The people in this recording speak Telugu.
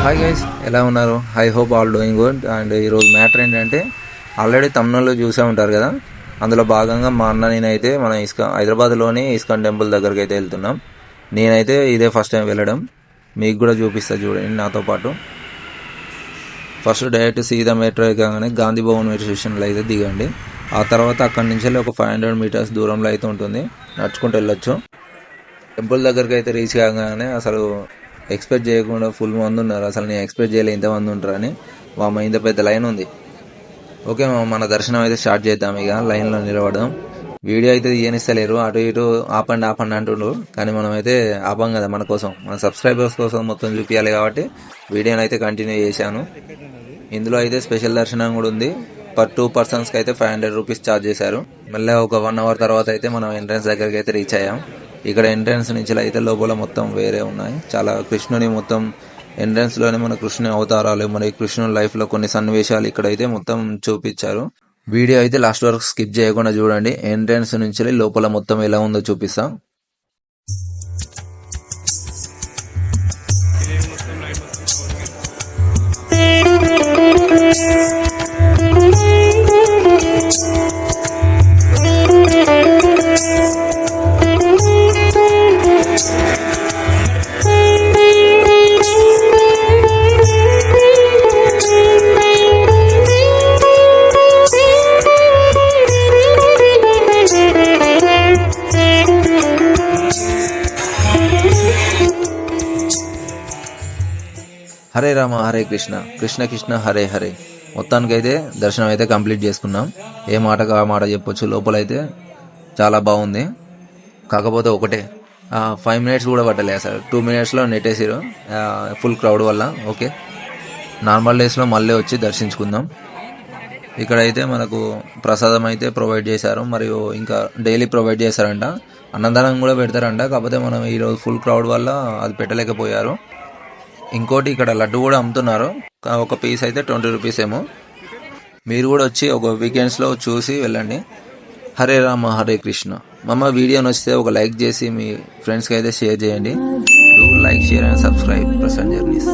హాయ్ గైస్, ఎలా ఉన్నారు? I hope all doing good. And ఈరోజు మ్యాటర్ ఏంటంటే, ఆల్రెడీ తమిళనాడులో చూసే ఉంటారు కదా, అందులో భాగంగా మా అన్న నేనైతే మన హైదరాబాద్లోని ఇస్కాన్ టెంపుల్ దగ్గరికి అయితే వెళ్తున్నాం. నేనైతే ఇదే ఫస్ట్ టైం వెళ్ళడం, మీకు కూడా చూపిస్తా చూడండి నాతో పాటు. ఫస్ట్ డైరెక్ట్ సీదా మెట్రో ఎక్కగానే గాంధీ భవన్ మెట్రో స్టేషన్లో అయితే దిగండి. ఆ తర్వాత అక్కడి నుంచి ఒక 500 మీటర్స్ దూరంలో అయితే ఉంటుంది, నడుచుకుంటూ వెళ్ళొచ్చు. టెంపుల్ దగ్గరికి అయితే రీచ్ కాగానే అసలు ఎక్స్పెక్ట్ చేయకుండా ఫుల్ మంది ఉన్నారు. అసలు నేను ఎక్స్పెక్ట్ చేయలే ఇంతమంది ఉంటారని. మా ఇంత పెద్ద లైన్ ఉంది. ఓకే, మన దర్శనం అయితే స్టార్ట్ చేద్దాం. ఇక లైన్లో నిలబడదాం. వీడియో అయితే తీయనిస్తలేరు, అటు ఇటు ఆపండి అంటుండ్రు. కానీ మనం అయితే ఆపం కదా, మన కోసం, మన సబ్స్క్రైబర్స్ కోసం మొత్తం చూపించాలి కాబట్టి వీడియోని అయితే కంటిన్యూ చేశాను. ఇందులో అయితే స్పెషల్ దర్శనం కూడా ఉంది. పర్ 2 పర్సన్స్కి అయితే 500 రూపీస్ ఛార్జ్ చేశారు. మళ్ళీ ఒక 1 అవర్ తర్వాత అయితే మనం ఎంట్రన్స్ దగ్గరికి అయితే రీచ్ అయ్యాం. ఇక్కడ ఎంట్రన్స్ నుంచి అయితే లోపల మొత్తం వేరే ఉన్నాయి. చాలా కృష్ణుని మొత్తం ఎంట్రన్స్ లోనే మన కృష్ణుని అవతారాలు, మరి కృష్ణుని లైఫ్ లో కొన్ని సన్నివేశాలు ఇక్కడైతే మొత్తం చూపించారు. వీడియో అయితే లాస్ట్ వరకు స్కిప్ చేయకుండా చూడండి. ఎంట్రన్స్ నుంచి లోపల మొత్తం ఎలా ఉందో చూపిస్తాం. హరే రామ హరే కృష్ణ, కృష్ణ కృష్ణ హరే హరే. మొత్తానికి అయితే దర్శనం అయితే కంప్లీట్ చేసుకున్నాం. ఏ మాటకు ఆ మాట చెప్పొచ్చు. లోపల అయితే చాలా బాగుంది. కాకపోతే ఒకటే 5 మినిట్స్ కూడా పట్టలేదు అసలు. 2 మినిట్స్లో నెట్టేసారు ఫుల్ క్రౌడ్ వల్ల. ఓకే, నార్మల్ డేస్లో మళ్ళీ వచ్చి దర్శించుకుందాం. ఇక్కడైతే మనకు ప్రసాదం అయితే ప్రొవైడ్ చేశారు, మరియు ఇంకా డైలీ ప్రొవైడ్ చేశారంట. అన్నదానం కూడా పెడతారంట. కాకపోతే మనం ఈరోజు ఫుల్ క్రౌడ్ వల్ల అది పెట్టలేకపోయారు. ఇంకోటి ఇక్కడ లడ్డు కూడా అమ్ముతున్నారు. ఒక పీస్ అయితే 20 రూపీస్ ఏమో. మీరు కూడా వచ్చి ఒక వీకెండ్స్లో చూసి వెళ్ళండి. హరే రామ హరే కృష్ణ. మమ్మ వీడియో నచ్చితే ఒక లైక్ చేసి మీ ఫ్రెండ్స్కి అయితే షేర్ చేయండి. Do like, share and subscribe Prashant journeys.